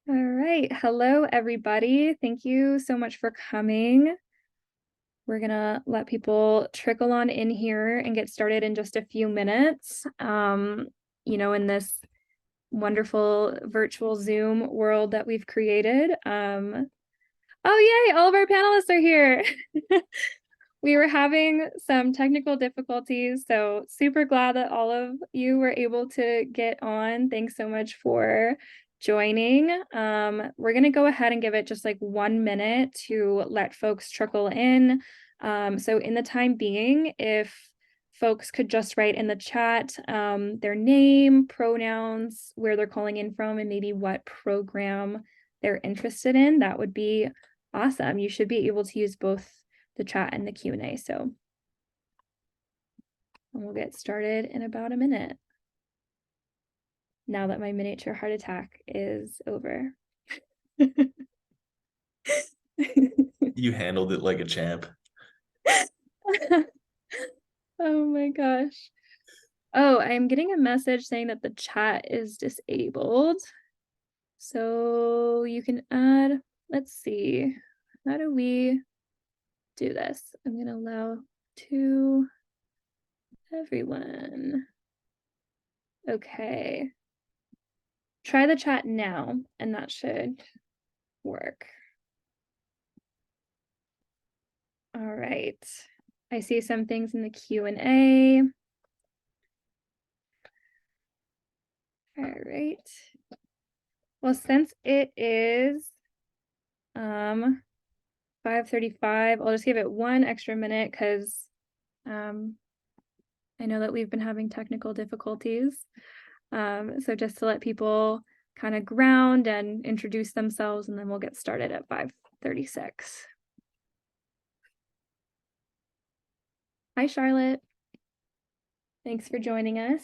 All right. Hello, everybody. Thank you so much for coming. We're going to let people trickle on in here and get started in just a few minutes. In this wonderful virtual Zoom world that we've created. Oh, yay, all of our panelists are here. We were having some technical difficulties, so super glad that all of you were able to get on. Thanks so much for joining. We're going to go ahead and give it just like 1 minute to let folks trickle in. So in the time being, if folks could just write in the chat their name, pronouns, where they're calling in from, and maybe what program they're interested in, that would be awesome. You should be able to use both the chat and the Q&A. So we'll get started in about a minute. Now that my miniature heart attack is over. You handled it like a champ. Oh my gosh. Oh, I'm getting a message saying that the chat is disabled. So you can add, let's see, how do we do this? I'm going to allow to everyone. Okay. Try the chat now, and that should work. All right. I see some things in the Q&A. All right. Well, since it is 5:35, I'll just give it one extra minute because I know that we've been having technical difficulties. So just to let people kind of ground and introduce themselves, and then we'll get started at 5:36. Hi, Charlotte. Thanks for joining us.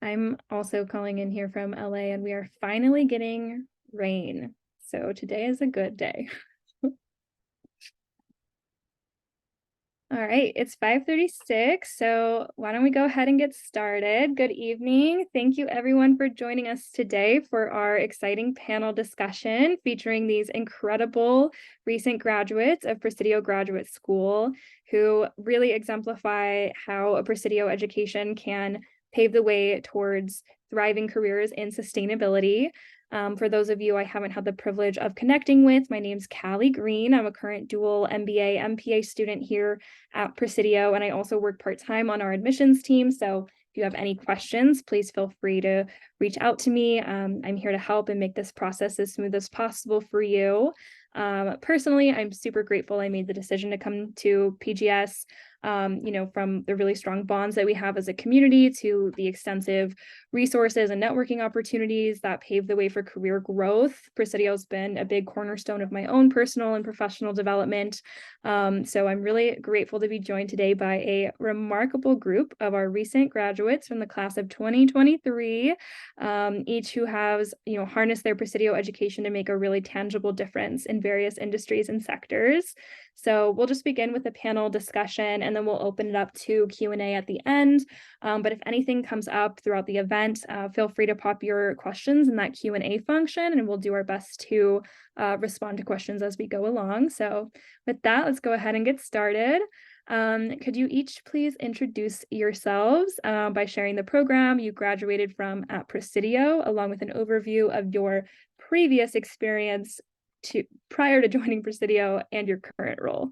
I'm also calling in here from LA, and we are finally getting rain. So today is a good day. All right, it's 5:36, so why don't we go ahead and get started. Good evening. Thank you everyone for joining us today for our exciting panel discussion featuring these incredible recent graduates of Presidio Graduate School who really exemplify how a Presidio education can pave the way towards thriving careers in sustainability. For those of you I haven't had the privilege of connecting with, my name's Callie Green. I'm a current dual MBA, MPA student here at Presidio, and I also work part-time on our admissions team. So if you have any questions, please feel free to reach out to me. I'm here to help and make this process as smooth as possible for you. Personally, I'm super grateful I made the decision to come to PGS. From the really strong bonds that we have as a community to the extensive resources and networking opportunities that pave the way for career growth. Presidio has been a big cornerstone of my own personal and professional development. So I'm really grateful to be joined today by a remarkable group of our recent graduates from the class of 2023, each who has, harnessed their Presidio education to make a really tangible difference in various industries and sectors. So we'll just begin with a panel discussion and then we'll open it up to Q&A at the end. But if anything comes up throughout the event, feel free to pop your questions in that Q&A function and we'll do our best to respond to questions as we go along. So with that, let's go ahead and get started. Could you each please introduce yourselves by sharing the program you graduated from at Presidio, along with an overview of your previous experience prior to joining Presidio and your current role?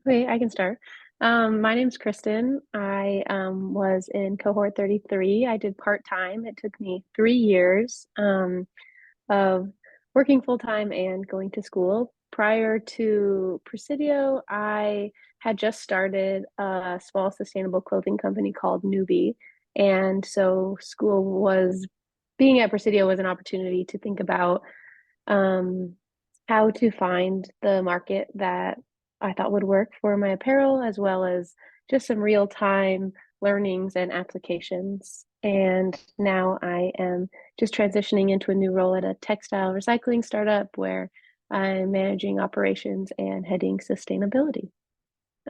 Okay, I can start. My name's Kristen. I was in cohort 33. I did part-time. It took me 3 years of working full-time and going to school. Prior to Presidio, I had just started a small sustainable clothing company called Newbie. And so being at Presidio was an opportunity to think about how to find the market that I thought would work for my apparel, as well as just some real-time learnings and applications. And now I am just transitioning into a new role at a textile recycling startup where I'm managing operations and heading sustainability.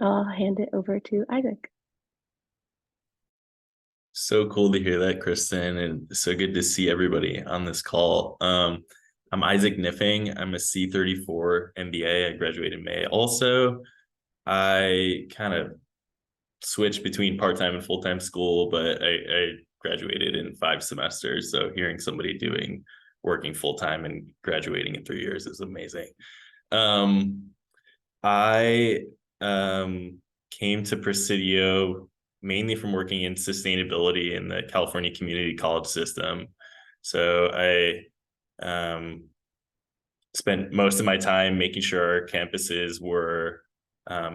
I'll hand it over to Isaac. So cool to hear that, Kristen, and so good to see everybody on this call. I'm Isaac Niffing. I'm a C34 MBA. I graduated in May. Also, I kind of switched between part-time and full-time school, but I graduated in 5 semesters. So hearing somebody working full-time and graduating in 3 years is amazing. I came to Presidio mainly from working in sustainability in the California community college system. So I spent most of my time making sure our campuses were,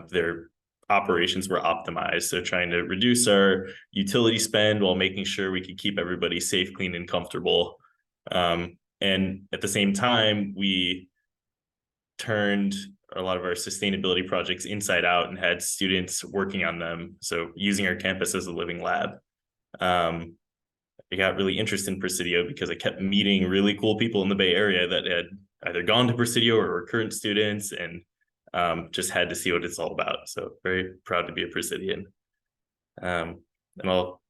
their operations were optimized. So trying to reduce our utility spend while making sure we could keep everybody safe, clean, and comfortable. And at the same time, we turned a lot of our sustainability projects inside out and had students working on them. So using our campus as a living lab. I got really interested in Presidio because I kept meeting really cool people in the Bay Area that had either gone to Presidio or were current students, and just had to see what it's all about. So very proud to be a Presidian. And I'll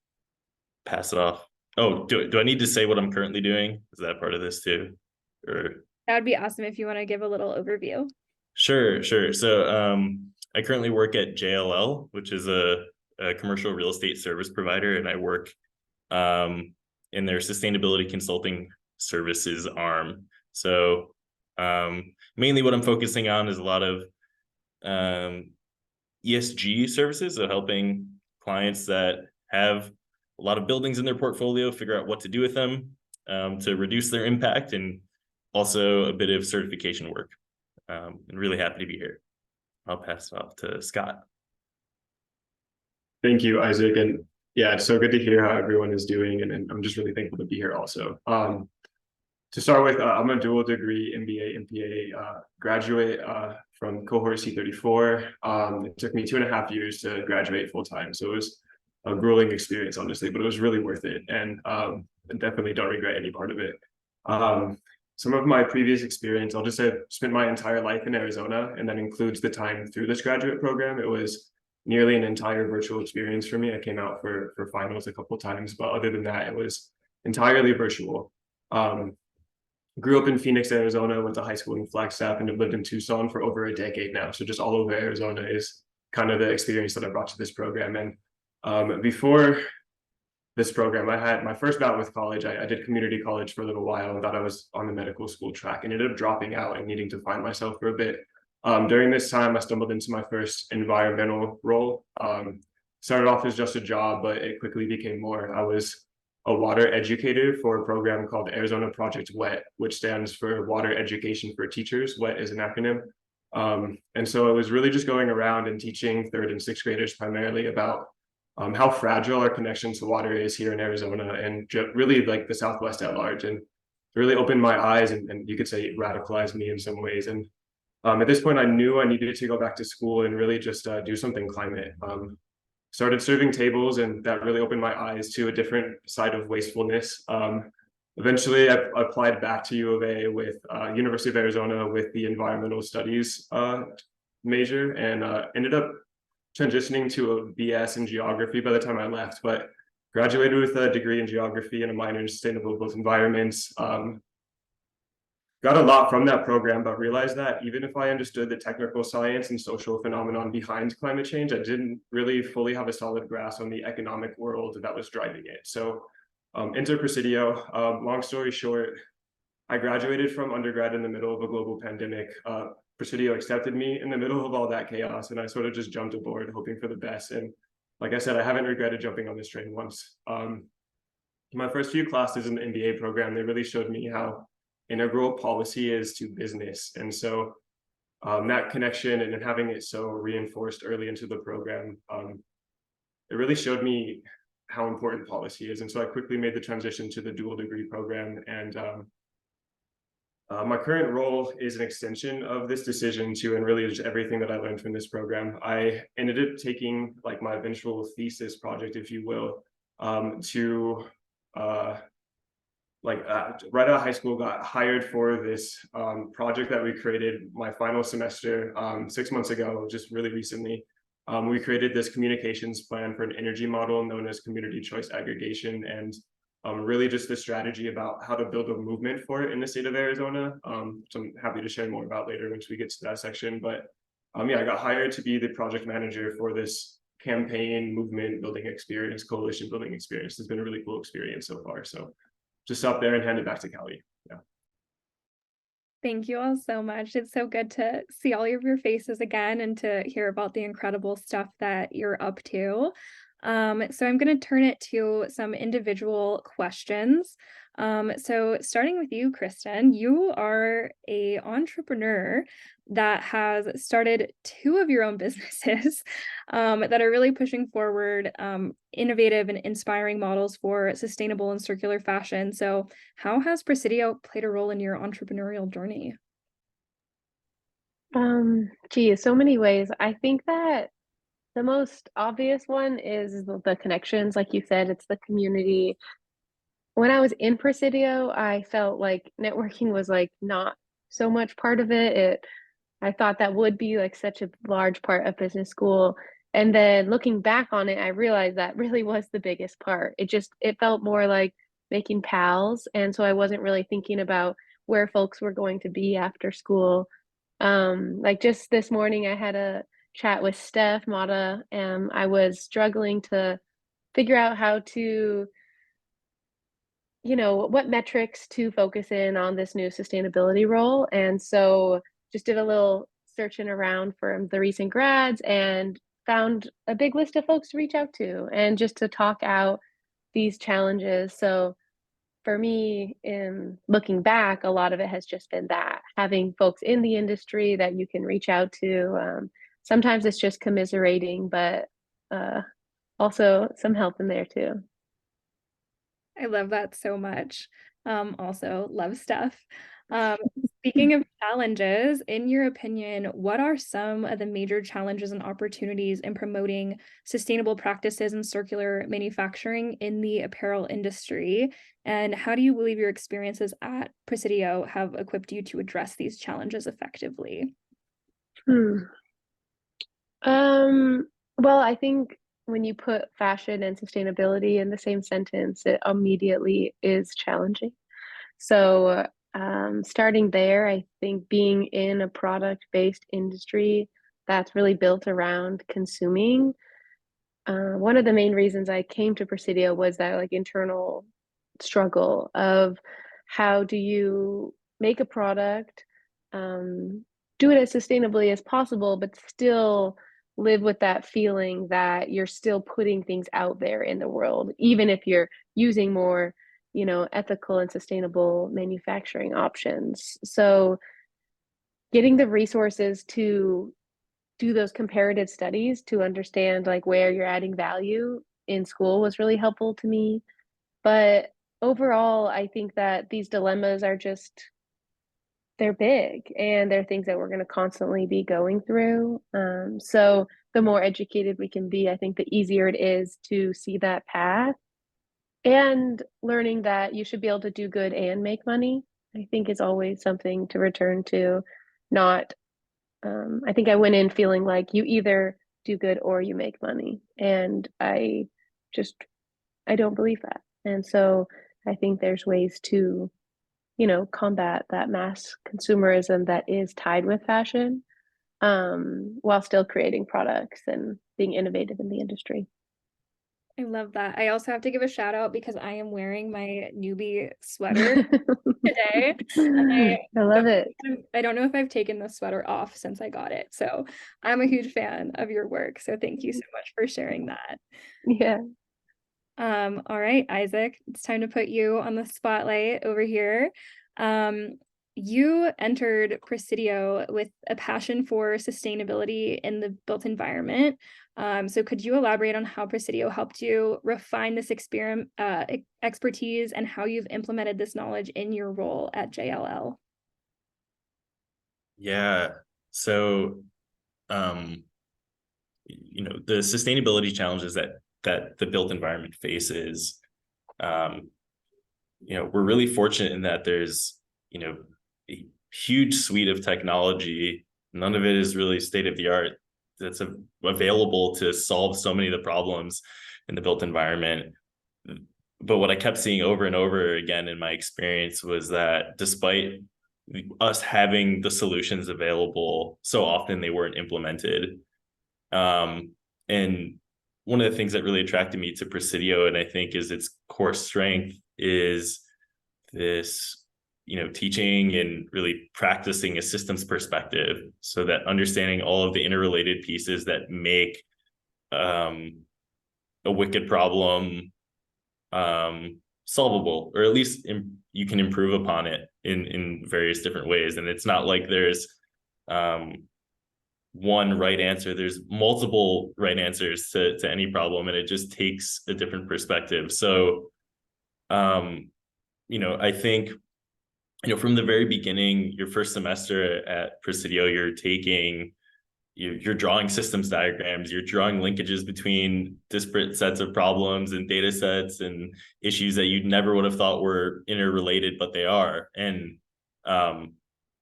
pass it off. Oh, do I need to say what I'm currently doing? Is that part of this too? Or That would be awesome if you want to give a little overview. Sure. So I currently work at JLL, which is a commercial real estate service provider, and I work in their sustainability consulting services arm. So mainly what I'm focusing on is a lot of ESG services, so helping clients that have a lot of buildings in their portfolio figure out what to do with them to reduce their impact, and also a bit of certification work. I'm really happy to be here. I'll pass it off to Scott. Thank you, Isaac. And yeah, it's so good to hear how everyone is doing. And I'm just really thankful to be here also. To start with, I'm a dual degree MBA, MPA graduate from cohort C34. It took me 2.5 years to graduate full time. So it was a grueling experience, honestly, but it was really worth it. And I definitely don't regret any part of it. Some of my previous experience, I'll just say I've spent my entire life in Arizona, and that includes the time through this graduate program. It was nearly an entire virtual experience for me. I came out for finals a couple of times, but other than that, it was entirely virtual. Grew up in Phoenix, Arizona, went to high school in Flagstaff, and have lived in Tucson for over a decade now. So just all over Arizona is kind of the experience that I brought to this program. And before this program, I had my first bout with college. I did community college for a little while and thought I was on the medical school track, and ended up dropping out and needing to find myself for a bit. During this time, I stumbled into my first environmental role. Started off as just a job, but it quickly became more. I was a water educator for a program called Arizona Project WET, which stands for Water Education for Teachers. WET is an acronym. And so I was really just going around and teaching 3rd and 6th graders primarily about how fragile our connection to water is here in Arizona, and really like the Southwest at large, and really opened my eyes and you could say radicalized me in some ways. And at this point, I knew I needed to go back to school and really just do something climate. Started serving tables, and that really opened my eyes to a different side of wastefulness. Eventually, I applied back to U of A with University of Arizona with the environmental studies major, and ended up transitioning to a BS in geography by the time I left, but graduated with a degree in geography and a minor in sustainable built environments. Got a lot from that program, but realized that even if I understood the technical science and social phenomenon behind climate change, I didn't really fully have a solid grasp on the economic world that was driving it. So enter Presidio. Long story short, I graduated from undergrad in the middle of a global pandemic. Presidio accepted me in the middle of all that chaos, and I sort of just jumped aboard hoping for the best. And like I said, I haven't regretted jumping on this train once. My first few classes in the MBA program, they really showed me how integral policy is to business. And so that connection and having it so reinforced early into the program, it really showed me how important policy is. And so I quickly made the transition to the dual degree program. And my current role is an extension of this decision to, and really just everything that I learned from this program. I ended up taking like my eventual thesis project, if you will, to right out of high school, got hired for this project that we created my final semester 6 months ago, just really recently. We created this communications plan for an energy model known as community choice aggregation, and really just a strategy about how to build a movement for it in the state of Arizona. So I'm happy to share more about later once we get to that section. But yeah, I got hired to be the project manager for this campaign, movement building experience, coalition building experience. It's been a really cool experience so far. So just stop there and hand it back to Callie. Yeah. Thank you all so much. It's so good to see all of your faces again and to hear about the incredible stuff that you're up to. So I'm going to turn it to some individual questions. So starting with you, Kristen, you are a entrepreneur that has started two of your own businesses that are really pushing forward innovative and inspiring models for sustainable and circular fashion. So how has Presidio played a role in your entrepreneurial journey? Geez, so many ways. I think that the most obvious one is the connections. Like you said, it's the community. When I was in Presidio, I felt like networking was like not so much part of it. I thought that would be like such a large part of business school. And then looking back on it, I realized that really was the biggest part. It felt more like making pals. And so I wasn't really thinking about where folks were going to be after school. Like just this morning, I had a chat with Steph Mata, and I was struggling to figure out how to, what metrics to focus in on this new sustainability role. And so just did a little searching around for the recent grads and found a big list of folks to reach out to and just to talk out these challenges. So for me, in looking back, a lot of it has just been that having folks in the industry that you can reach out to. Sometimes it's just commiserating, but also some help in there too. I love that so much. Also love stuff. Speaking of challenges, in your opinion, what are some of the major challenges and opportunities in promoting sustainable practices and circular manufacturing in the apparel industry? And how do you believe your experiences at Presidio have equipped you to address these challenges effectively? Well, I think when you put fashion and sustainability in the same sentence, it immediately is challenging. So, starting there, I think being in a product-based industry that's really built around consuming. One of the main reasons I came to Presidio was that like internal struggle of how do you make a product, do it as sustainably as possible, but still live with that feeling that you're still putting things out there in the world, even if you're using more, ethical and sustainable manufacturing options. So getting the resources to do those comparative studies to understand like where you're adding value in school was really helpful to me. But overall, I think that these dilemmas are they're big and they're things that we're going to constantly be going through. So the more educated we can be, I think the easier it is to see that path, and learning that you should be able to do good and make money, I think is always something to return to. Not, I think I went in feeling like you either do good or you make money. And I don't believe that. And so I think there's ways to, combat that mass consumerism that is tied with fashion, while still creating products and being innovative in the industry. I love that. I also have to give a shout out because I am wearing my newbie sweater today. I love it. I don't know if I've taken the sweater off since I got it. So I'm a huge fan of your work. So thank you so much for sharing that. Yeah. All right, Isaac, it's time to put you on the spotlight over here. You entered Presidio with a passion for sustainability in the built environment. So could you elaborate on how Presidio helped you refine this expertise and how you've implemented this knowledge in your role at JLL? Yeah. So, the sustainability challenges that the built environment faces, we're really fortunate in that there's, a huge suite of technology. None of it is really state of the art. available to solve so many of the problems in the built environment. But what I kept seeing over and over again in my experience was that despite us having the solutions available, so often they weren't implemented. And one of the things that really attracted me to Presidio, and I think is its core strength, is this, teaching and really practicing a systems perspective, so that understanding all of the interrelated pieces that make a wicked problem solvable, or at least you can improve upon it in various different ways. And it's not like there's one right answer. There's multiple right answers to any problem, and it just takes a different perspective. So I think from the very beginning, your first semester at Presidio, you're drawing systems diagrams, you're drawing linkages between disparate sets of problems and data sets and issues that you never would have thought were interrelated, but they are. And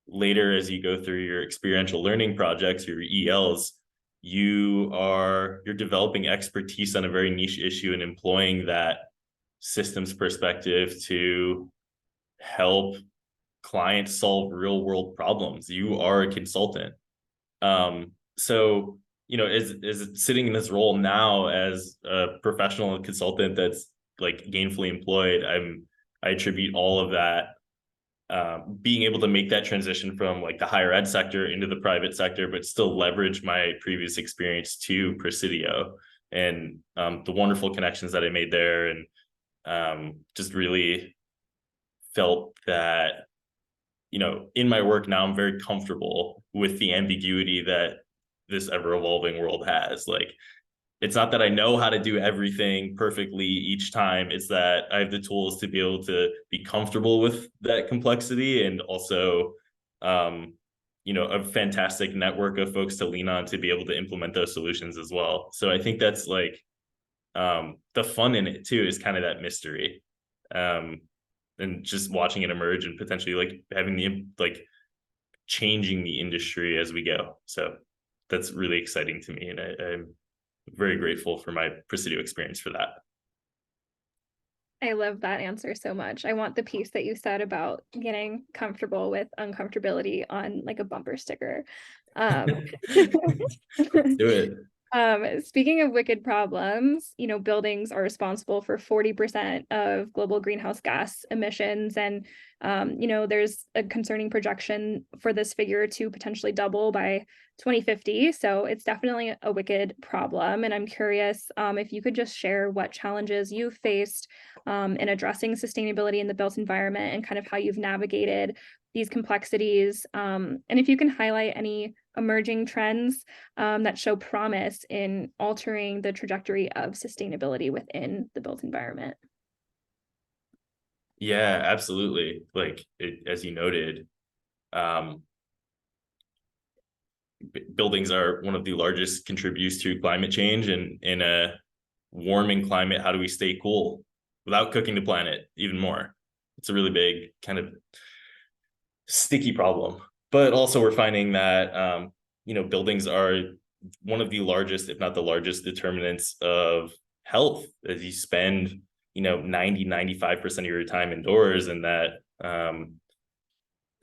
later, as you go through your experiential learning projects, your ELs, you're developing expertise on a very niche issue and employing that systems perspective to help clients solve real world problems. You are a consultant. So, as sitting in this role now as a professional consultant that's like gainfully employed, I attribute all of that, being able to make that transition from like the higher ed sector into the private sector, but still leverage my previous experience to Presidio and the wonderful connections that I made there, and just really felt that, in my work now, I'm very comfortable with the ambiguity that this ever-evolving world has. Like, it's not that I know how to do everything perfectly each time. It's that I have the tools to be able to be comfortable with that complexity, and also, a fantastic network of folks to lean on to be able to implement those solutions as well. So I think that's like the fun in it too, is kind of that mystery. And just watching it emerge and potentially like having changing the industry as we go. So that's really exciting to me, and I'm very grateful for my Presidio experience for that. I love that answer so much. I want the piece that you said about getting comfortable with uncomfortability on like a bumper sticker. Let's do it. Speaking of wicked problems, buildings are responsible for 40% of global greenhouse gas emissions. And, there's a concerning projection for this figure to potentially double by 2050. So it's definitely a wicked problem. And I'm curious if you could just share what challenges you've faced in addressing sustainability in the built environment, and kind of how you've navigated these complexities. And if you can highlight any emerging trends that show promise in altering the trajectory of sustainability within the built environment. Yeah, absolutely. As you noted, buildings are one of the largest contributors to climate change, and in a warming climate, how do we stay cool without cooking the planet even more? It's a really big kind of sticky problem. But also we're finding that buildings are one of the largest, if not the largest, determinants of health, as you spend 90-95% of your time indoors, and that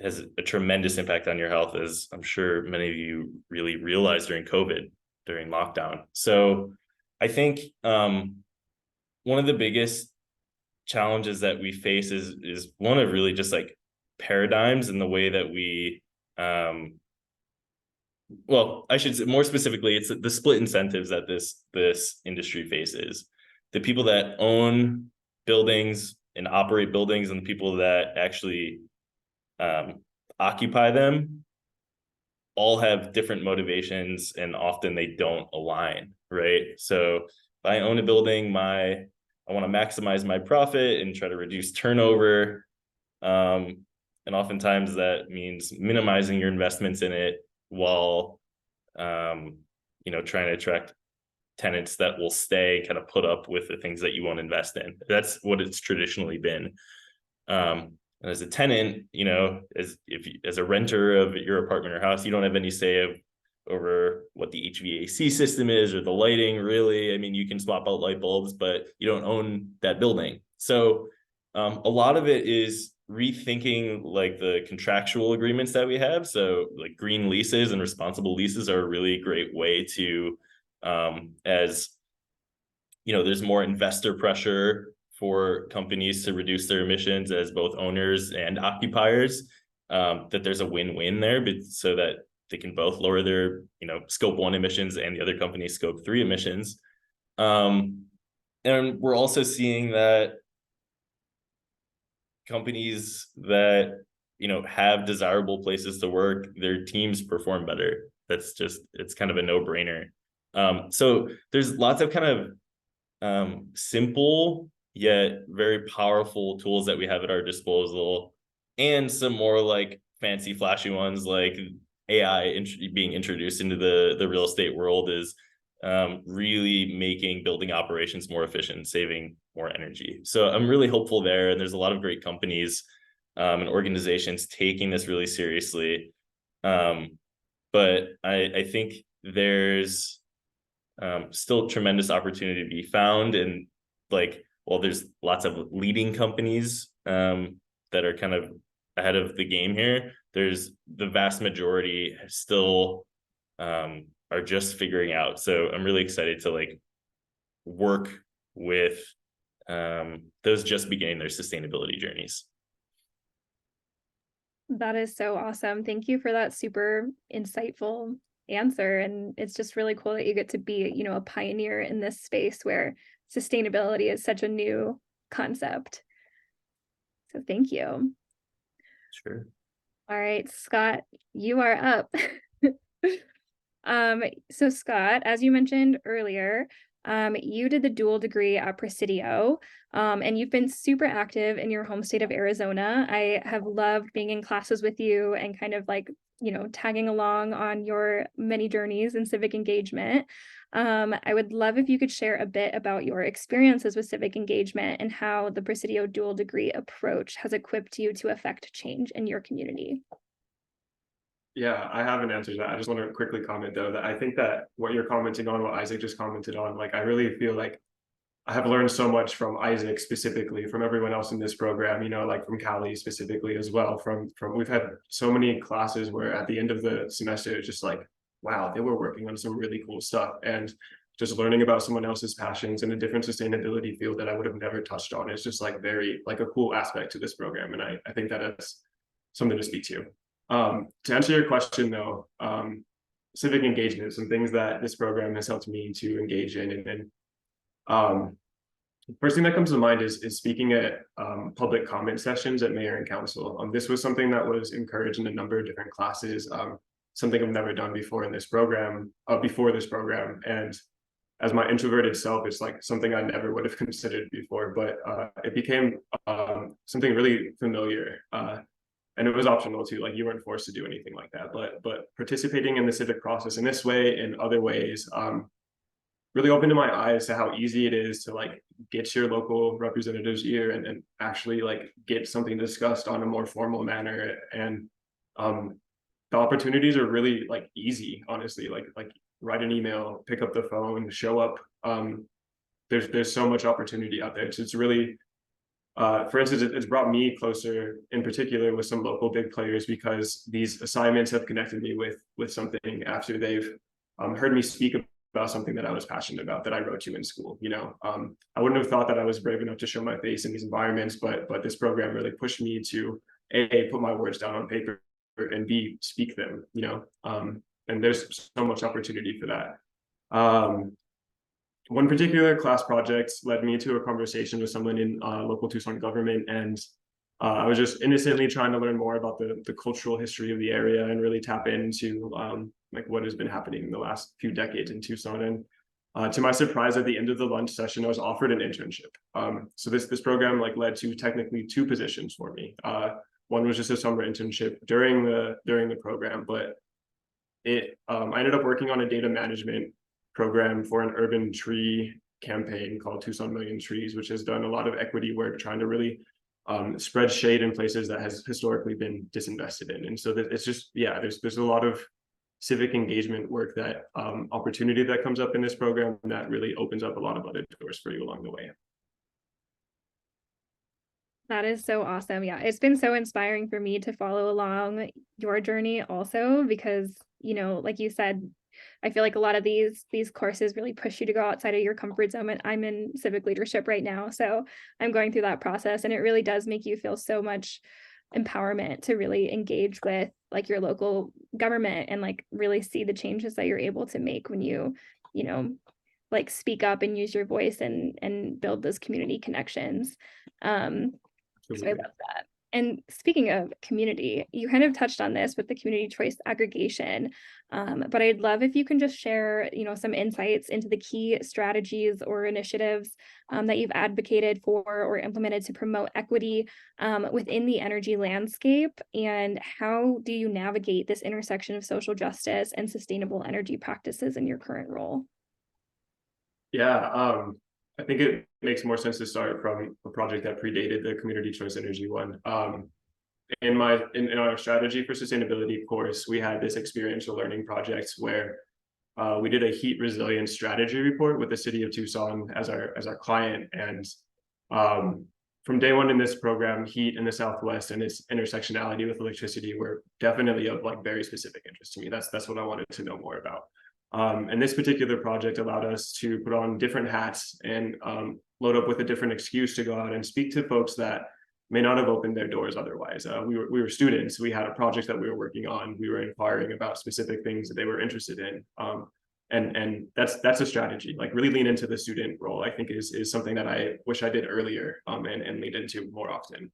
has a tremendous impact on your health, as I'm sure many of you really realized during COVID, during lockdown. So I think one of the biggest challenges that we face is one of really just like paradigms in the way that we well, I should say more specifically, it's the split incentives that this industry faces. The people that own buildings and operate buildings, and the people that actually occupy them, all have different motivations, and often they don't align, right? So if I own a building, I want to maximize my profit and try to reduce turnover. And oftentimes that means minimizing your investments in it, while trying to attract tenants that will stay, kind of put up with the things that you won't invest in. That's what it's traditionally been. And as a tenant, as a renter of your apartment or house, you don't have any say of over what the HVAC system is or the lighting, really. I mean, you can swap out light bulbs, but you don't own that building. So a lot of it is rethinking like the contractual agreements that we have. So like green leases and responsible leases are a really great way to, as you know, there's more investor pressure for companies to reduce their emissions as both owners and occupiers, that there's a win-win there, but so that they can both lower their, you know, scope 1 emissions and the other company's scope 3 emissions. And we're also seeing that companies that, you know, have desirable places to work, their teams perform better. That's just, it's kind of a no-brainer. So there's lots of kind of simple yet very powerful tools that we have at our disposal, and some more like fancy flashy ones like AI being introduced into the real estate world is really making building operations more efficient, saving more energy. So I'm really hopeful there, and there's a lot of great companies and organizations taking this really seriously. But I think there's still tremendous opportunity to be found, and like, well, there's lots of leading companies that are kind of ahead of the game here. There's the vast majority still are just figuring out. So I'm really excited to like work with those just beginning their sustainability journeys. That is so awesome. Thank you for that super insightful answer. And it's just really cool that you get to be, you know, a pioneer in this space where sustainability is such a new concept. So thank you. Sure. All right, Scott, you are up. So Scott, as you mentioned earlier, you did the dual degree at Presidio, and you've been super active in your home state of Arizona. I have loved being in classes with you and kind of like, you know, tagging along on your many journeys in civic engagement. I would love if you could share a bit about your experiences with civic engagement and how the Presidio dual degree approach has equipped you to affect change in your community. Yeah, I have an answer to that. I just want to quickly comment though, that I think that what you're commenting on, what Isaac just commented on, like I really feel like I have learned so much from Isaac specifically, from everyone else in this program, you know, like from Callie specifically as well. From we've had so many classes where at the end of the semester, it's just like, wow, they were working on some really cool stuff. And just learning about someone else's passions in a different sustainability field that I would have never touched on is just like very like a cool aspect to this program. And I think that is something to speak to. To answer your question though, civic engagement, some things that this program has helped me to engage in, and first thing that comes to mind is speaking at public comment sessions at mayor and council. This was something that was encouraged in a number of different classes, something I've never done before in this program, and as my introverted self, it's like something I never would have considered before, but it became something really familiar. And it was optional too, like you weren't forced to do anything like that, but participating in the civic process in this way and other ways really opened my eyes to how easy it is to like get your local representative's ear and actually like get something discussed on a more formal manner. And the opportunities are really like easy, honestly, like write an email, pick up the phone, show up. There's so much opportunity out there. It's really for instance, it's brought me closer in particular with some local big players because these assignments have connected me with something after they've heard me speak about something that I was passionate about that I wrote to in school. You know, I wouldn't have thought that I was brave enough to show my face in these environments, but this program really pushed me to A, put my words down on paper, and B, speak them, you know, and there's so much opportunity for that. One particular class project led me to a conversation with someone in local Tucson government, and I was just innocently trying to learn more about the cultural history of the area and really tap into like what has been happening in the last few decades in Tucson. And to my surprise, at the end of the lunch session, I was offered an internship. So this program like led to technically 2 positions for me. One was just a summer internship during the program, but I ended up working on a data management program for an urban tree campaign called Tucson Million Trees, which has done a lot of equity work trying to really spread shade in places that has historically been disinvested in. And so that it's just, yeah, there's a lot of civic engagement work, that opportunity that comes up in this program, that really opens up a lot of other doors for you along the way. That is so awesome. Yeah, it's been so inspiring for me to follow along your journey also, because, you know, like you said, I feel like a lot of these courses really push you to go outside of your comfort zone. And I'm in civic leadership right now, so I'm going through that process, and it really does make you feel so much empowerment to really engage with like your local government and like really see the changes that you're able to make when you know, like speak up and use your voice and build those community connections. So I love that. And speaking of community, you kind of touched on this with the community choice aggregation, but I'd love if you can just share, you know, some insights into the key strategies or initiatives that you've advocated for or implemented to promote equity within the energy landscape, and how do you navigate this intersection of social justice and sustainable energy practices in your current role? Yeah, I think it makes more sense to start from a project that predated the community choice energy one. In our strategy for sustainability course, we had this experiential learning project where we did a heat resilience strategy report with the city of Tucson as our client. And from day one in this program, heat in the Southwest and its intersectionality with electricity were definitely of like very specific interest to me. That's what I wanted to know more about. And this particular project allowed us to put on different hats and load up with a different excuse to go out and speak to folks that may not have opened their doors otherwise. We were students. We had a project that we were working on. We were inquiring about specific things that they were interested in. And that's a strategy. Like really lean into the student role, I think is something that I wish I did earlier and lead into more often.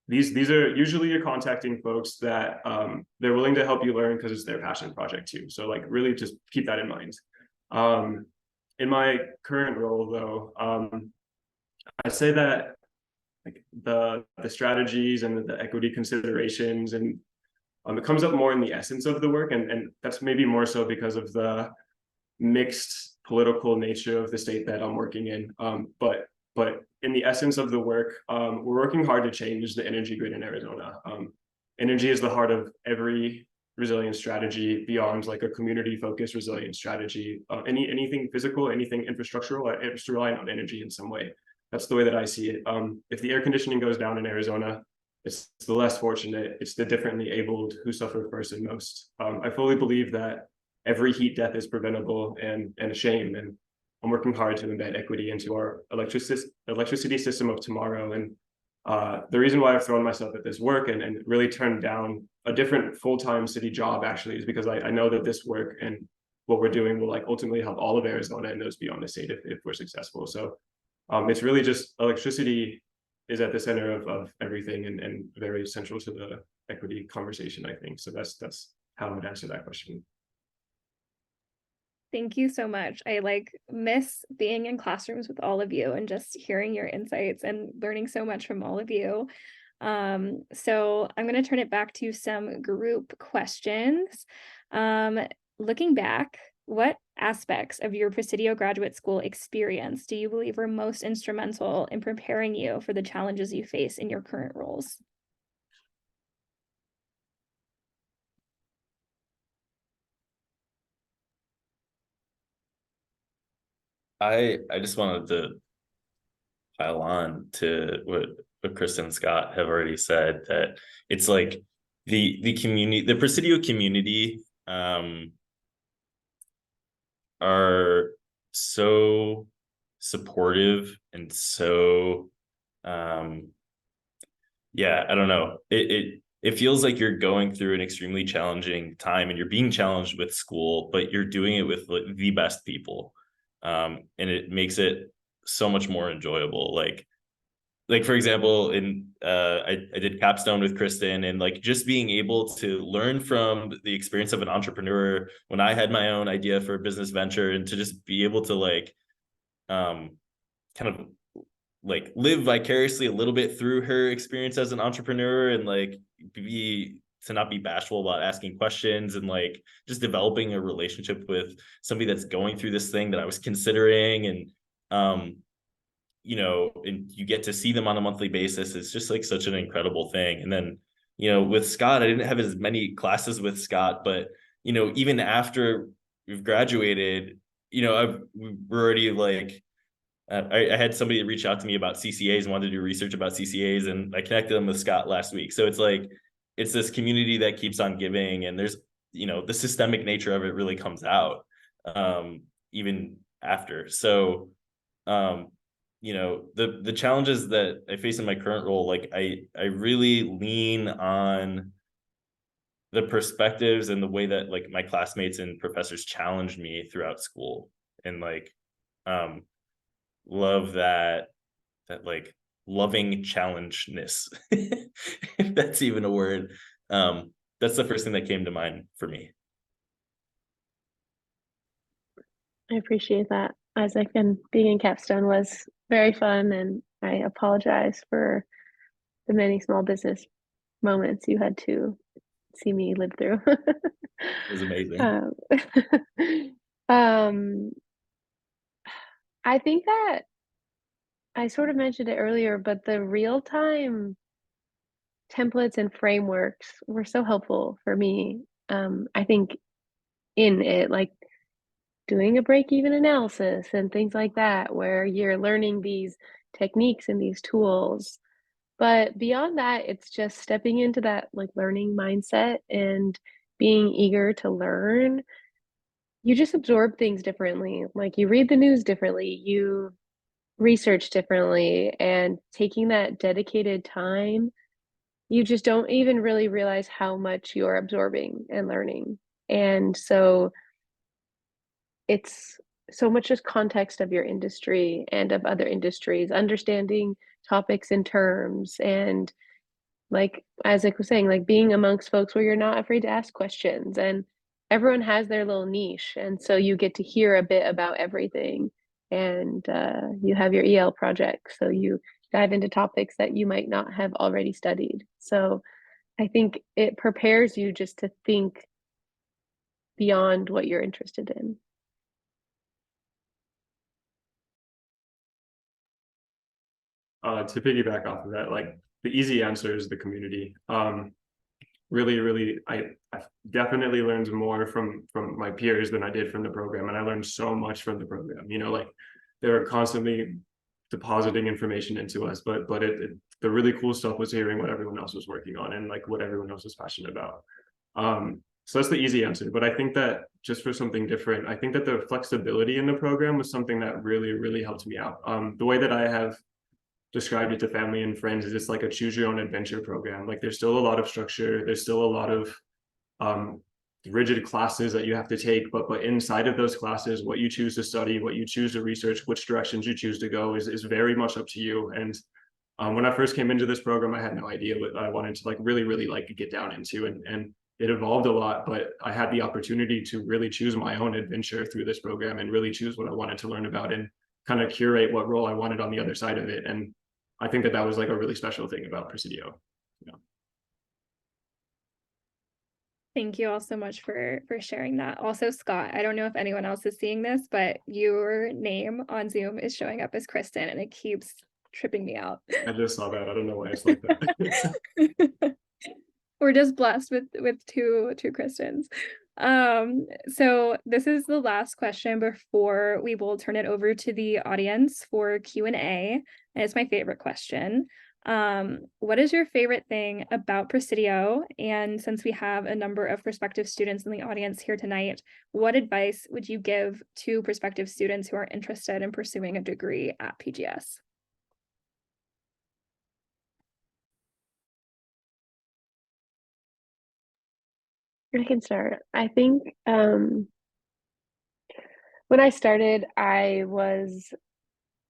These are usually you're contacting folks that they're willing to help you learn because it's their passion project too. So like really just keep that in mind. In my current role though, I say that like the strategies and the equity considerations and it comes up more in the essence of the work, and that's maybe more so because of the mixed political nature of the state that I'm working in. But in the essence of the work, we're working hard to change the energy grid in Arizona. Energy is the heart of every resilience strategy beyond like a community-focused resilience strategy. Anything physical, anything infrastructural, it's reliant on energy in some way. That's the way that I see it. If the air conditioning goes down in Arizona, it's the less fortunate, it's the differently abled who suffer first and most. I fully believe that every heat death is preventable and a shame. And I'm working hard to embed equity into our electricity system of tomorrow. And the reason why I've thrown myself at this work and really turned down a different full-time city job actually is because I know that this work and what we're doing will like ultimately help all of Arizona and those beyond the state if we're successful. So it's really just electricity is at the center of everything and very central to the equity conversation, I think. So that's how I would answer that question. Thank you so much. I like miss being in classrooms with all of you and just hearing your insights and learning so much from all of you. So I'm going to turn it back to some group questions. Looking back, what aspects of your Presidio Graduate School experience do you believe were most instrumental in preparing you for the challenges you face in your current roles? I just wanted to pile on to what Kristen and Scott have already said, that it's like the community, the Presidio community are so supportive and so yeah, I don't know. It feels like you're going through an extremely challenging time and you're being challenged with school, but you're doing it with the best people. And it makes it so much more enjoyable. Like for example, I did capstone with Kristen, and like just being able to learn from the experience of an entrepreneur when I had my own idea for a business venture, and to just be able to like kind of like live vicariously a little bit through her experience as an entrepreneur, and like to not be bashful about asking questions, and like just developing a relationship with somebody that's going through this thing that I was considering. And you know, and you get to see them on a monthly basis. It's just like such an incredible thing. And then with Scott, I didn't have as many classes with Scott, but, even after we've graduated, we're already like, I had somebody reach out to me about CCAs and wanted to do research about CCAs, and I connected them with Scott last week. So it's like, it's this community that keeps on giving, and there's, the systemic nature of it really comes out, even after. So, the challenges that I face in my current role, like I really lean on the perspectives and the way that like my classmates and professors challenged me throughout school, and like, love that like loving challengeness, if that's even a word. That's the first thing that came to mind for me. I appreciate that, Isaac, and being in Capstone was very fun, and I apologize for the many small business moments you had to see me live through. It was amazing. Um, I think that I sort of mentioned it earlier, but the real-time templates and frameworks were so helpful for me. I think in it, like doing a break-even analysis and things like that, where you're learning these techniques and these tools. But beyond that, it's just stepping into that like learning mindset and being eager to learn. You just absorb things differently. Like you read the news differently, you research differently, and taking that dedicated time, you just don't even really realize how much you're absorbing and learning. And so it's so much just context of your industry and of other industries, understanding topics and terms, and like Isaac was saying, like being amongst folks where you're not afraid to ask questions, and everyone has their little niche, and so you get to hear a bit about everything. And you have your EL project, so you dive into topics that you might not have already studied. So I think it prepares you just to think beyond what you're interested in. To piggyback off of that, like the easy answer is the community. Really, I definitely learned more from my peers than I did from the program, and I learned so much from the program. Like they were constantly depositing information into us, but the really cool stuff was hearing what everyone else was working on and like what everyone else was passionate about. So that's the easy answer. But I think that just for something different, I think that the flexibility in the program was something that really helped me out. The way that I have described it to family and friends is it's like a choose your own adventure program. Like there's still a lot of structure, there's still a lot of rigid classes that you have to take, but inside of those classes, what you choose to study, what you choose to research, which directions you choose to go is very much up to you. And when I first came into this program, I had no idea what I wanted to like really like get down into, and it evolved a lot, but I had the opportunity to really choose my own adventure through this program and really choose what I wanted to learn about and kind of curate what role I wanted on the other side of it. And I think that that was like a really special thing about Presidio. Thank you all so much for sharing that. Also, Scott, I don't know if anyone else is seeing this, but your name on Zoom is showing up as Kristen, and it keeps tripping me out. I just saw that. I don't know why it's like that. We're just blessed with two Kristens. So this is the last question before we will turn it over to the audience for Q&A. And it's my favorite question. What is your favorite thing about Presidio? And since we have a number of prospective students in the audience here tonight, what advice would you give to prospective students who are interested in pursuing a degree at PGS? I can start. I think when I started, I was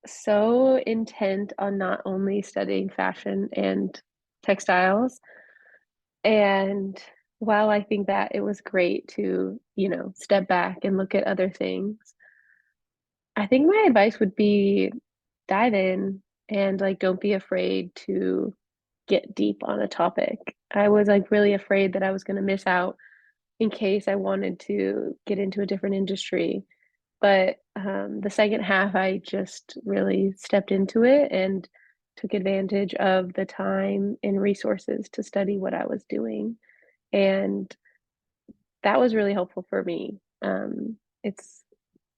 so intent on not only studying fashion and textiles. And while I think that it was great to, step back and look at other things, I think my advice would be dive in and like don't be afraid to get deep on a topic. I was like really afraid that I was going to miss out in case I wanted to get into a different industry. But the second half, I just really stepped into it, and took advantage of the time and resources to study what I was doing. And that was really helpful for me. It's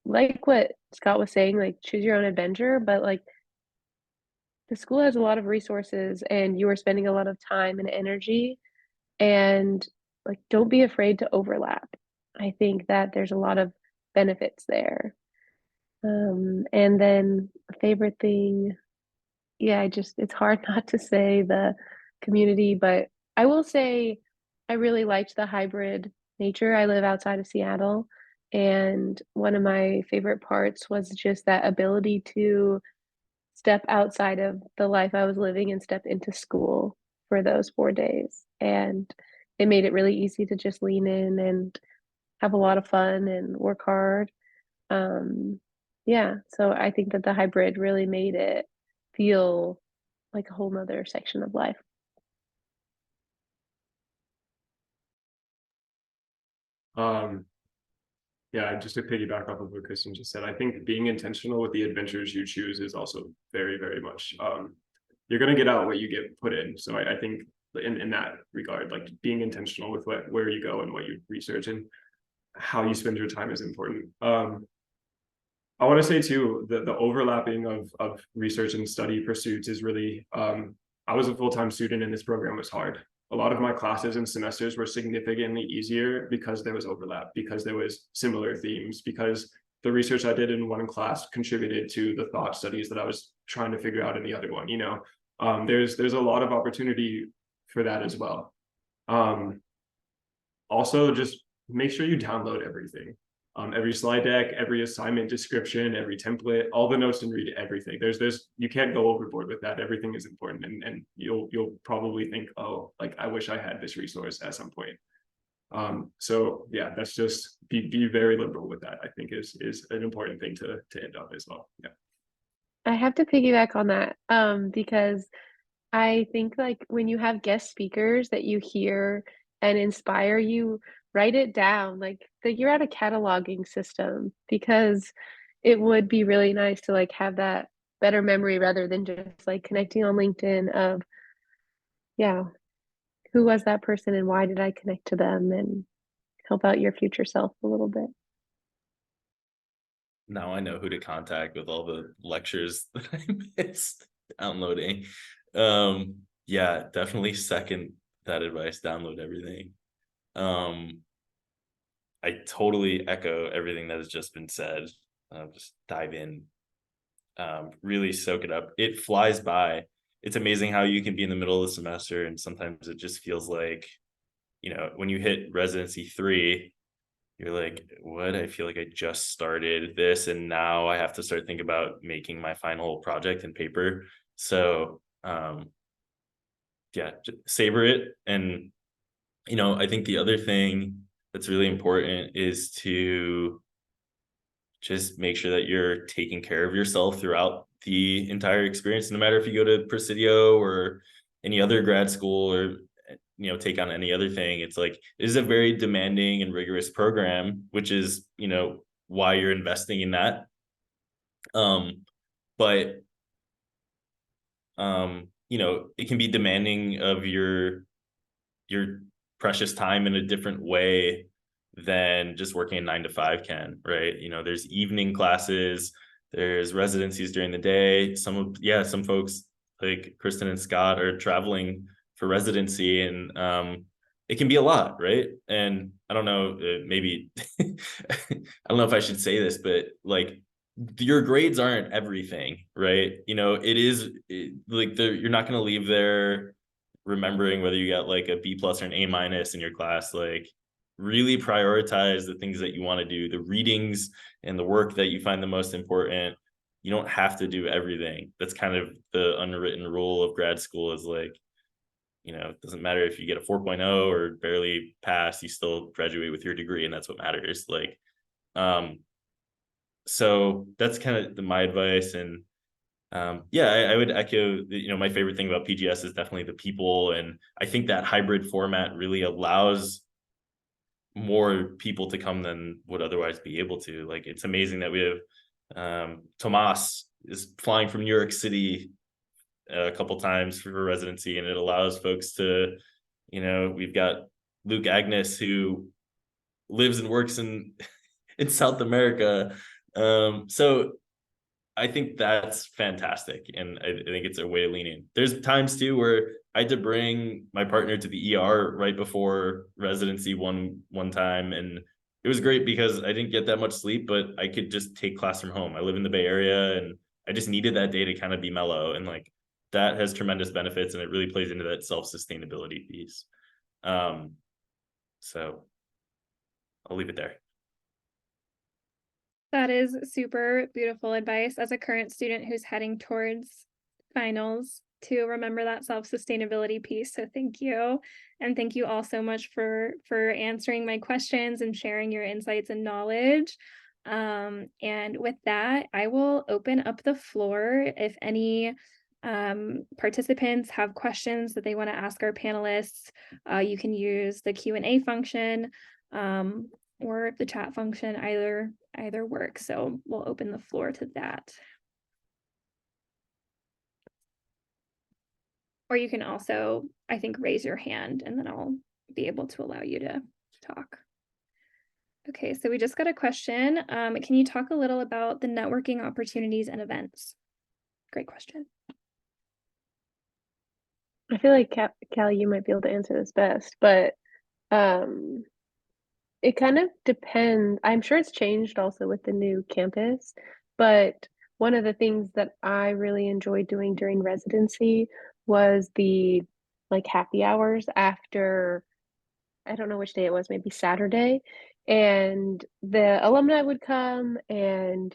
like what Scott was saying, like choose your own adventure, but like the school has a lot of resources and you are spending a lot of time and energy, and like don't be afraid to overlap. I think that there's a lot of benefits there. And then a favorite thing, yeah, it's hard not to say the community, but I will say I really liked the hybrid nature. I live outside of Seattle, and one of my favorite parts was just that ability to step outside of the life I was living and step into school for those 4 days. And it made it really easy to just lean in and have a lot of fun and work hard. Um, yeah, so I think that the hybrid really made it feel like a whole nother section of life. Yeah, just to piggyback off of what Kristen just said, I think being intentional with the adventures you choose is also very, very much, you're going to get out what you get put in. So I think in that regard, like being intentional with where you go and what you research and how you spend your time is important. I want to say too, the overlapping of research and study pursuits is really, I was a full-time student and this program was hard. A lot of my classes and semesters were significantly easier because there was overlap, because there was similar themes, because the research I did in one class contributed to the thought studies that I was trying to figure out in the other one, you know. There's a lot of opportunity for that as well. Also, just make sure you download everything. Every slide deck, every assignment description, every template, all the notes, and read everything. You can't go overboard with that. Everything is important, and you'll probably think, oh, like I wish I had this resource at some point. So yeah, that's just be very liberal with that. I think is an important thing to end on as well. Yeah. I have to piggyback on that because I think like when you have guest speakers that you hear and inspire you, write it down, like figure out a cataloging system, because it would be really nice to like have that better memory rather than just like connecting on LinkedIn of, yeah, who was that person and why did I connect to them, and help out your future self a little bit. Now I know who to contact with all the lectures that I missed downloading. Yeah, definitely second that advice, download everything. I totally echo everything that has just been said. Just dive in, really soak it up. It flies by. It's amazing how you can be in the middle of the semester and sometimes it just feels like, you know, when you hit residency 3, you're like, what? I feel like I just started this and now I have to start thinking about making my final project and paper. So yeah, just savor it. And, you know, I think the other thing that's really important is to just make sure that you're taking care of yourself throughout the entire experience. No matter if you go to Presidio or any other grad school or, you know, take on any other thing, it's like it is a very demanding and rigorous program, which is, you know, why you're investing in that. But you know, it can be demanding of your precious time in a different way than just working a 9 to 5 can, right? You know, there's evening classes, there's residencies during the day. Some folks like Kristen and Scott are traveling for residency, and it can be a lot, right? And I don't know, maybe I don't know if I should say this, but like your grades aren't everything, right? You know, you're not going to leave there remembering whether you got like a B+ or an A- in your class. Like really prioritize the things that you want to do, the readings and the work that you find the most important. You don't have to do everything. That's kind of the unwritten rule of grad school, is like, you know, it doesn't matter if you get a 4.0 or barely pass, you still graduate with your degree, and that's what matters. Like, so that's kind of my advice. And yeah, I would echo, you know, my favorite thing about PGS is definitely the people. And I think that hybrid format really allows more people to come than would otherwise be able to. Like, it's amazing that we have Tomas is flying from New York City a couple times for residency, and it allows folks to, we've got Luke Agnes, who lives and works in South America. So I think that's fantastic, and I think it's a way to lean in. There's times too where I had to bring my partner to the ER right before residency one time, and it was great because I didn't get that much sleep, but I could just take class from home. I live in the Bay Area, and I just needed that day to kind of be mellow, and like that has tremendous benefits, and it really plays into that self-sustainability piece. So I'll leave it there. That is super beautiful advice as a current student who's heading towards finals, to remember that self-sustainability piece. So thank you. And thank you all so much for answering my questions and sharing your insights and knowledge. And with that, I will open up the floor. If any participants have questions that they want to ask our panelists, you can use the Q&A function or the chat function. Either works. So we'll open the floor to that. Or you can also, I think, raise your hand, and then I'll be able to allow you to talk. Okay, so we just got a question. Can you talk a little about the networking opportunities and events? Great question. I feel like Callie, you might be able to answer this best, but it kind of depends. I'm sure it's changed also with the new campus, but one of the things that I really enjoyed doing during residency was the like happy hours after, I don't know which day it was, maybe Saturday, and the alumni would come and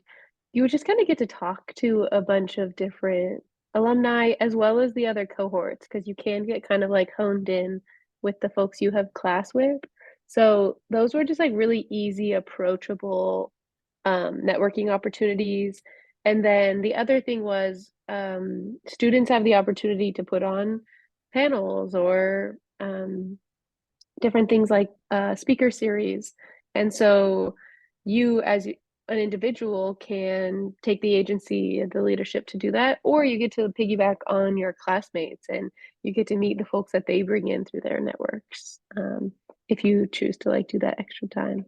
you would just kind of get to talk to a bunch of different alumni as well as the other cohorts, because you can get kind of like honed in with the folks you have class with. So those were just like really easy, approachable networking opportunities. And then the other thing was students have the opportunity to put on panels or different things like speaker series. And so you as an individual can take the agency and the leadership to do that, or you get to piggyback on your classmates and you get to meet the folks that they bring in through their networks, if you choose to like do that extra time.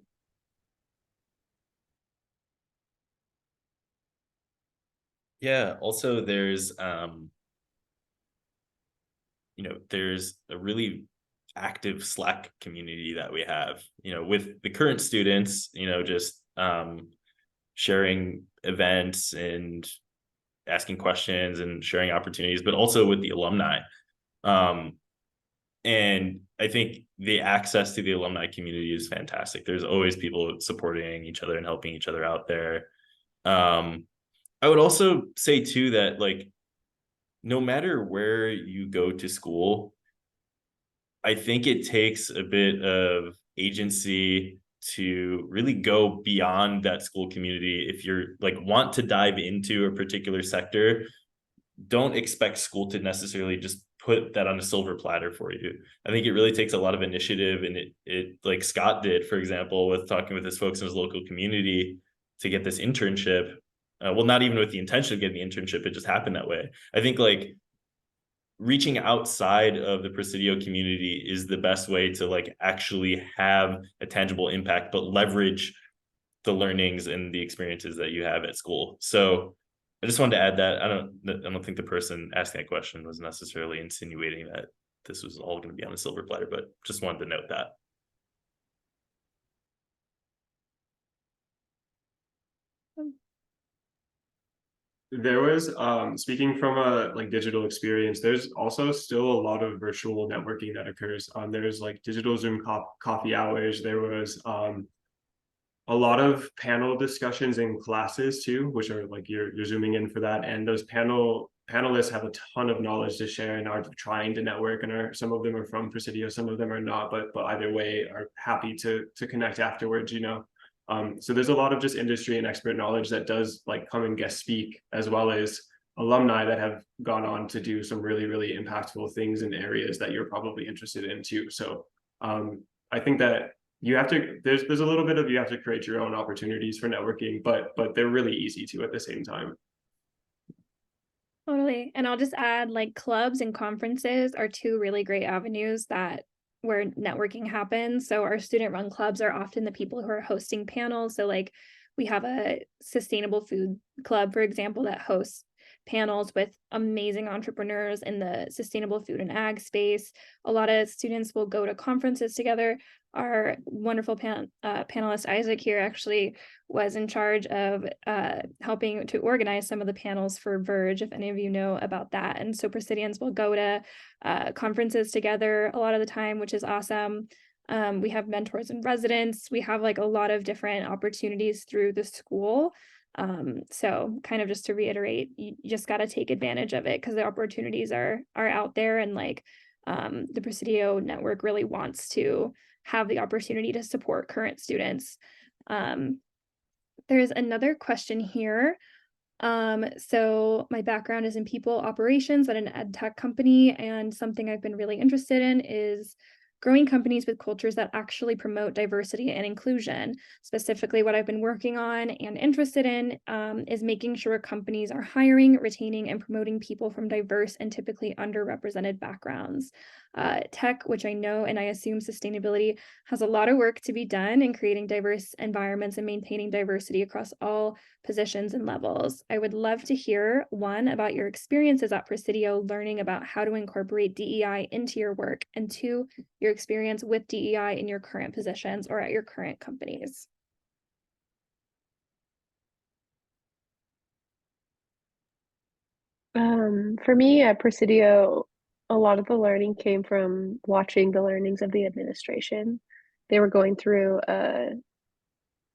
Yeah, also there's there's a really active Slack community that we have, with the current students, just sharing events and asking questions and sharing opportunities, but also with the alumni. And I think the access to the alumni community is fantastic. There's always people supporting each other and helping each other out there. I would also say too that like, no matter where you go to school, I think it takes a bit of agency to really go beyond that school community. If you're like want to dive into a particular sector, don't expect school to necessarily just put that on a silver platter for you. I think it really takes a lot of initiative, and it like Scott did, for example, with talking with his folks in his local community to get this internship. Well, not even with the intention of getting the internship, it just happened that way. I think like reaching outside of the Presidio community is the best way to like actually have a tangible impact, but leverage the learnings and the experiences that you have at school. So I just wanted to add that. I don't think the person asking that question was necessarily insinuating that this was all going to be on a silver platter, but just wanted to note that. There was speaking from a like digital experience, there's also still a lot of virtual networking that occurs. There's like digital Zoom coffee hours. There was a lot of panel discussions in classes too, which are like you're zooming in for that, and those panelists have a ton of knowledge to share and are trying to network, and are some of them are from Presidio, some of them are not, but either way are happy to connect afterwards, so there's a lot of just industry and expert knowledge that does like come and guest speak, as well as alumni that have gone on to do some really, really impactful things in areas that you're probably interested in too. So I think that you have to, there's a little bit of, you have to create your own opportunities for networking, but they're really easy to at the same time. Totally. And I'll just add, like, clubs and conferences are two really great avenues that where networking happens. So our student run clubs are often the people who are hosting panels. So like we have a sustainable food club, for example, that hosts panels with amazing entrepreneurs in the sustainable food and ag space. A lot of students will go to conferences together. Our wonderful panelist Isaac here actually was in charge of helping to organize some of the panels for Verge, if any of you know about that. And so Presidians will go to conferences together a lot of the time, which is awesome. We have mentors and residents. We have like a lot of different opportunities through the school. So kind of just to reiterate, you just got to take advantage of it because the opportunities are out there, and like the Presidio network really wants to have the opportunity to support current students. There's another question here. So my background is in people operations at an ed tech company, and something I've been really interested in is growing companies with cultures that actually promote diversity and inclusion. Specifically, what I've been working on and interested in is making sure companies are hiring, retaining, and promoting people from diverse and typically underrepresented backgrounds. Tech, which I know and I assume sustainability, has a lot of work to be done in creating diverse environments and maintaining diversity across all positions and levels. I would love to hear, one, about your experiences at Presidio learning about how to incorporate DEI into your work, and two, your experience with DEI in your current positions or at your current companies. For me at Presidio, a lot of the learning came from watching the learnings of the administration. They were going through a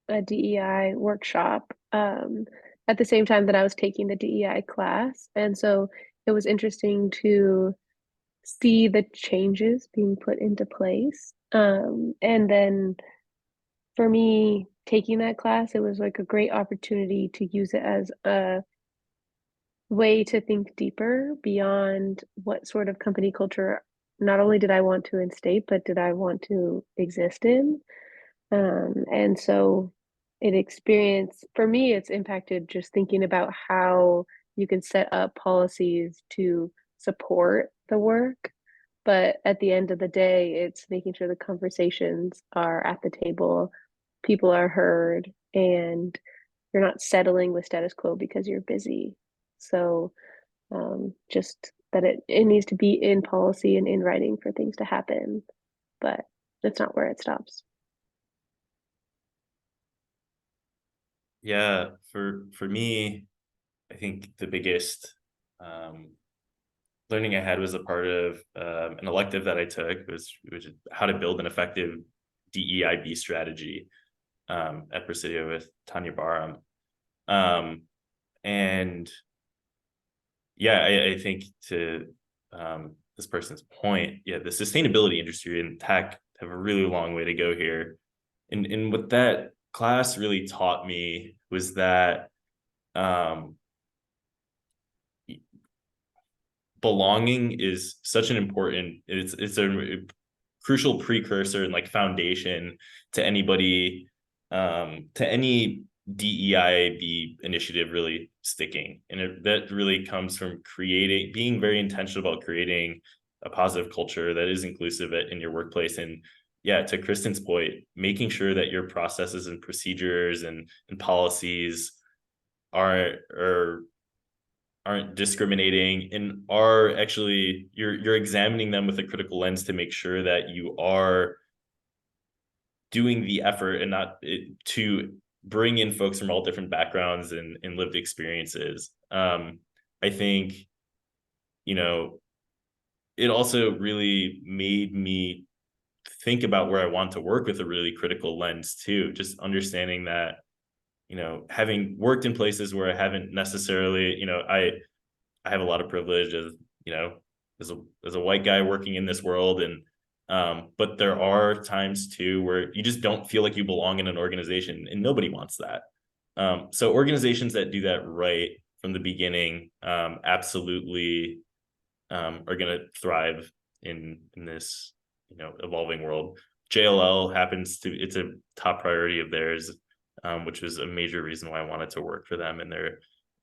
DEI workshop at the same time that I was taking the DEI class. And so it was interesting to see the changes being put into place. And then for me, taking that class, it was like a great opportunity to use it as a way to think deeper beyond what sort of company culture not only did I want to instate, but did I want to exist in. And so for me, it's impacted just thinking about how you can set up policies to support the work. But at the end of the day, it's making sure the conversations are at the table, people are heard, and you're not settling with status quo because you're busy. So just that it needs to be in policy and in writing for things to happen, but that's not where it stops. Yeah, for me, I think the biggest learning I had was a part of an elective that I took, which is how to build an effective DEIB strategy at Presidio with Tanya Barham. And yeah, I think to this person's point, yeah, the sustainability industry and tech have a really long way to go here. And what that class really taught me was that belonging is such an important, it's a crucial precursor and like foundation to anybody, to any DEIB initiative really sticking. And that really comes from being very intentional about creating a positive culture that is inclusive in your workplace. And yeah, to Kristen's point, making sure that your processes and procedures and policies aren't discriminating and are actually you're examining them with a critical lens to make sure that you are doing the effort and not to bring in folks from all different backgrounds and lived experiences. I think, it also really made me think about where I want to work with a really critical lens too, just understanding that, having worked in places where I haven't necessarily, I have a lot of privilege as a white guy working in this world. And but there are times too where you just don't feel like you belong in an organization, and nobody wants that. So organizations that do that right from the beginning absolutely are going to thrive in this evolving world. JLL it's a top priority of theirs, which was a major reason why I wanted to work for them, and they're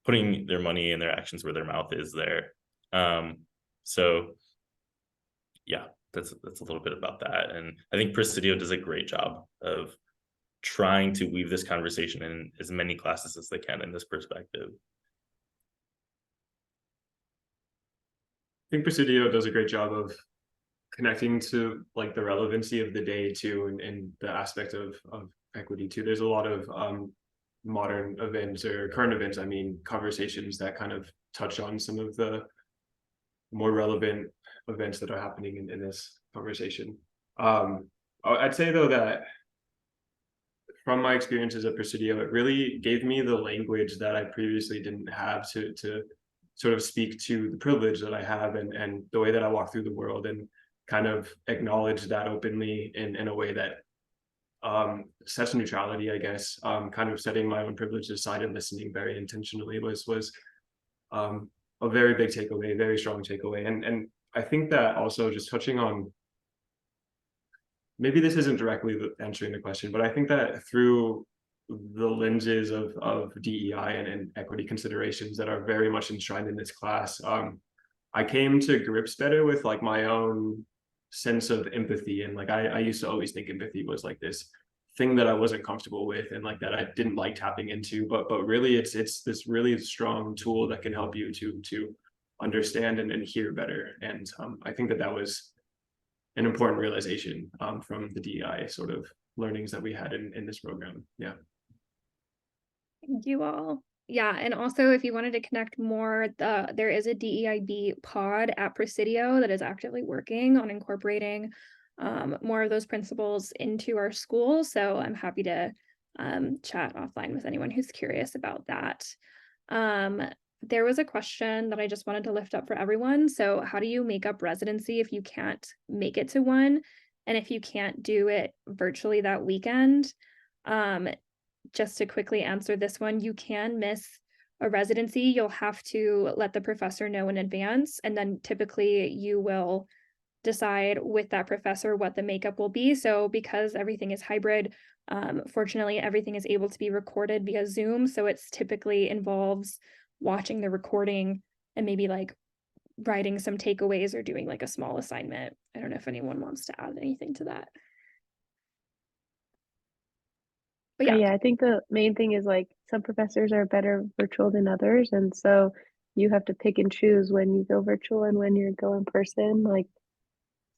putting their money and their actions where their mouth is there. So yeah, that's a little bit about that. And I think Presidio does a great job of trying to weave this conversation in as many classes as they can in this perspective. I think Presidio does a great job of connecting to like the relevancy of the day too, and the aspect of equity too. There's a lot of modern events or current events, I mean, conversations that kind of touch on some of the more relevant events that are happening in this conversation. I'd say though that from my experiences at Presidio, it really gave me the language that I previously didn't have to sort of speak to the privilege that I have and the way that I walk through the world, and kind of acknowledge that openly in a way that sets neutrality, I guess. Kind of setting my own privilege aside and listening very intentionally was a very big takeaway, very strong takeaway. And I think that also, just touching on, maybe this isn't directly answering the question, but I think that through the lenses of DEI and equity considerations that are very much enshrined in this class, I came to grips better with like my own sense of empathy. And like I used to always think empathy was like this thing that I wasn't comfortable with, and like that I didn't like tapping into, but really it's this really strong tool that can help you to understand and hear better. And I think that was an important realization from the DEI sort of learnings that we had in this program. Yeah. Thank you all. Yeah, and also if you wanted to connect more, there is a DEIB pod at Presidio that is actively working on incorporating more of those principles into our school. So I'm happy to chat offline with anyone who's curious about that. There was a question that I just wanted to lift up for everyone. So how do you make up residency if you can't make it to one? And if you can't do it virtually that weekend? Just to quickly answer this one, you can miss a residency. You'll have to let the professor know in advance, and then typically you will decide with that professor what the makeup will be. So because everything is hybrid, fortunately, everything is able to be recorded via Zoom. So it's typically involves watching the recording and maybe like writing some takeaways or doing like a small assignment. I don't know if anyone wants to add anything to that. But yeah, I think the main thing is like some professors are better virtual than others. And so you have to pick and choose when you go virtual and when you go in person. Like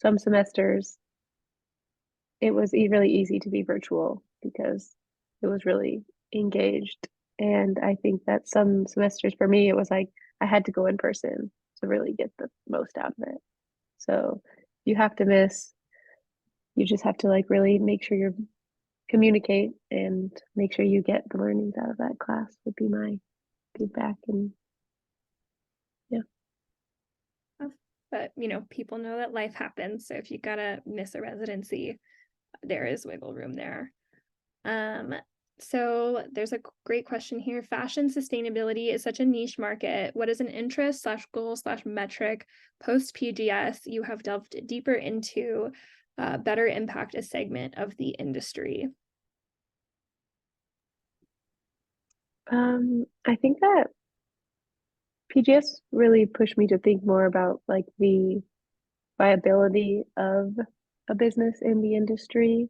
some semesters, it was really easy to be virtual because it was really engaged. And I think that some semesters for me, it was like I had to go in person to really get the most out of it. So you have to miss, you just have to like really make sure you're communicate and make sure you get the learnings out of that class would be my feedback. And yeah. But people know that life happens. So if you gotta miss a residency, there is wiggle room there. So there's a great question here. Fashion sustainability is such a niche market. What is an interest / goal / metric post PGS you have delved deeper into better impact a segment of the industry? I think that PGS really pushed me to think more about like the viability of a business in the industry.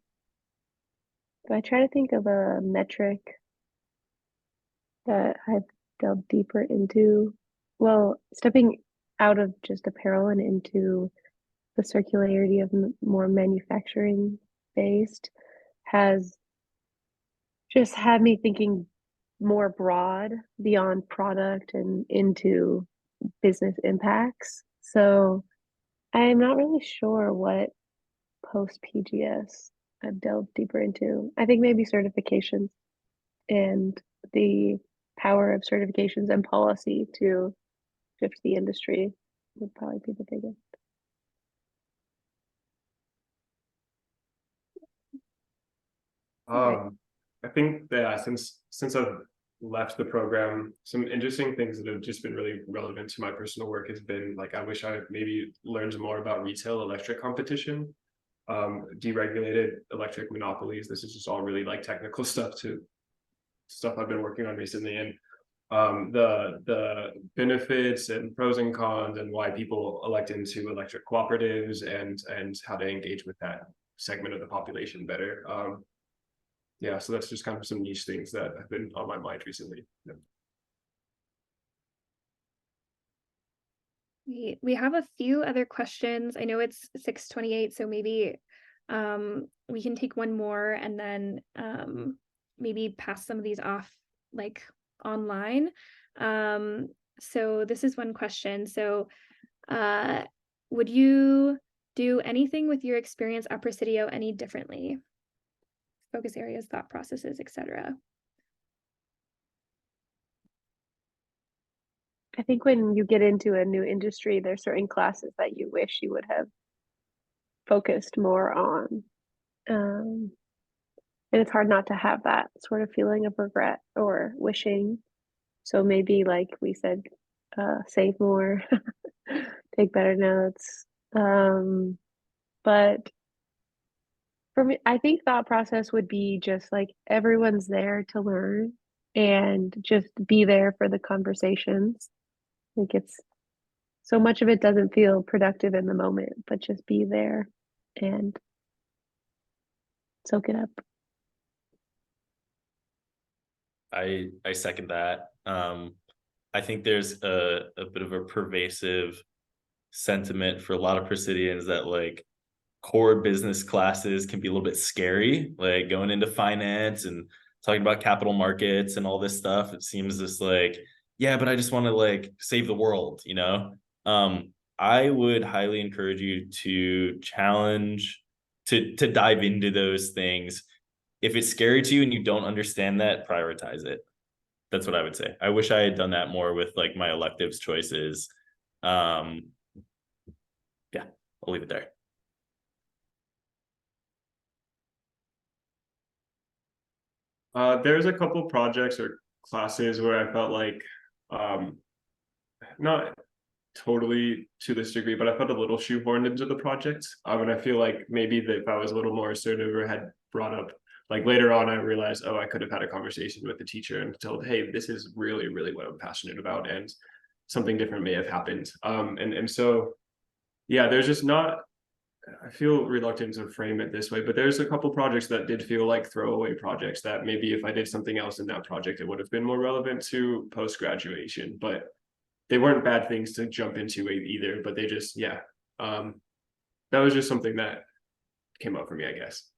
So I try to think of a metric that I've delved deeper into. Well, stepping out of just apparel and into the circularity of more manufacturing based has just had me thinking more broad beyond product and into business impacts. So I'm not really sure what post PGS I've delved deeper into. I think maybe certifications and the power of certifications and policy to shift the industry would probably be the biggest. I think that since I've left the program, some interesting things that have just been really relevant to my personal work has been like, I wish I maybe learned more about retail electric competition, deregulated electric monopolies. This is just all really like technical stuff I've been working on recently. And the benefits and pros and cons and why people elect into electric cooperatives and how to engage with that segment of the population better. Yeah, so that's just kind of some niche things that have been on my mind recently. Yeah. We have a few other questions. I know it's 6:28, so maybe we can take one more and then maybe pass some of these off like online. So this is one question. So would you do anything with your experience at Presidio any differently? Focus areas, thought processes, etc. I think when you get into a new industry, there's certain classes that you wish you would have focused more on. And it's hard not to have that sort of feeling of regret or wishing. So maybe, like we said, save more, take better notes. But for me, I think thought process would be just like everyone's there to learn and just be there for the conversations. Like it's so much of it doesn't feel productive in the moment, but just be there and soak it up. I second that. I think there's a bit of a pervasive sentiment for a lot of Presidians that like core business classes can be a little bit scary, like going into finance and talking about capital markets and all this stuff. It seems just like, yeah, but I just want to like save the world, you know? I would highly encourage you to challenge to dive into those things. If it's scary to you and you don't understand that, prioritize it. That's what I would say. I wish I had done that more with like my electives choices. Yeah, I'll leave it there. There's a couple projects or classes where I felt like not totally to this degree, but I felt a little shoehorned into the project. And I feel like maybe that if I was a little more assertive or had brought up, like later on, I realized, oh, I could have had a conversation with the teacher and told, hey, this is really, really what I'm passionate about, and something different may have happened. And so, yeah, there's just not. I feel reluctant to frame it this way, but there's a couple projects that did feel like throwaway projects that maybe if I did something else in that project, it would have been more relevant to post graduation. But they weren't bad things to jump into either, but they just, yeah. That was just something that came up for me, I guess.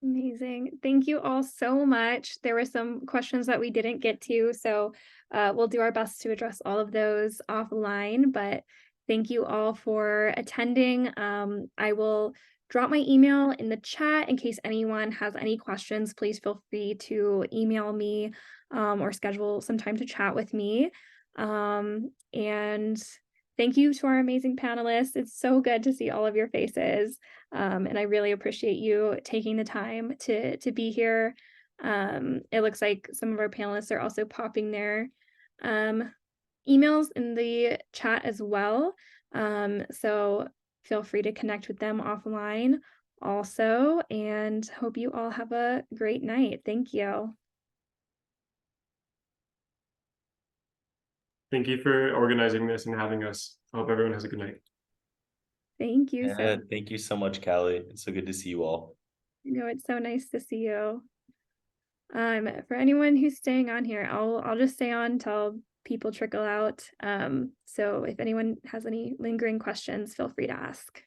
Amazing. Thank you all so much. There were some questions that we didn't get to, so we'll do our best to address all of those offline, but thank you all for attending. I will drop my email in the chat in case anyone has any questions. Please feel free to email me or schedule some time to chat with me. And thank you to our amazing panelists. It's so good to see all of your faces. And I really appreciate you taking the time to be here. It looks like some of our panelists are also popping their emails in the chat as well. So feel free to connect with them offline also, and hope you all have a great night. Thank you. Thank you for organizing this and having us. I hope everyone has a good night. Thank you. Yeah, thank you so much, Callie. It's so good to see you all. It's so nice to see you. For anyone who's staying on here, I'll just stay on until people trickle out. So if anyone has any lingering questions, feel free to ask.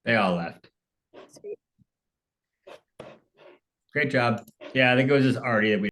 They all left. Sweet. Great job. Yeah, I think it was just already that we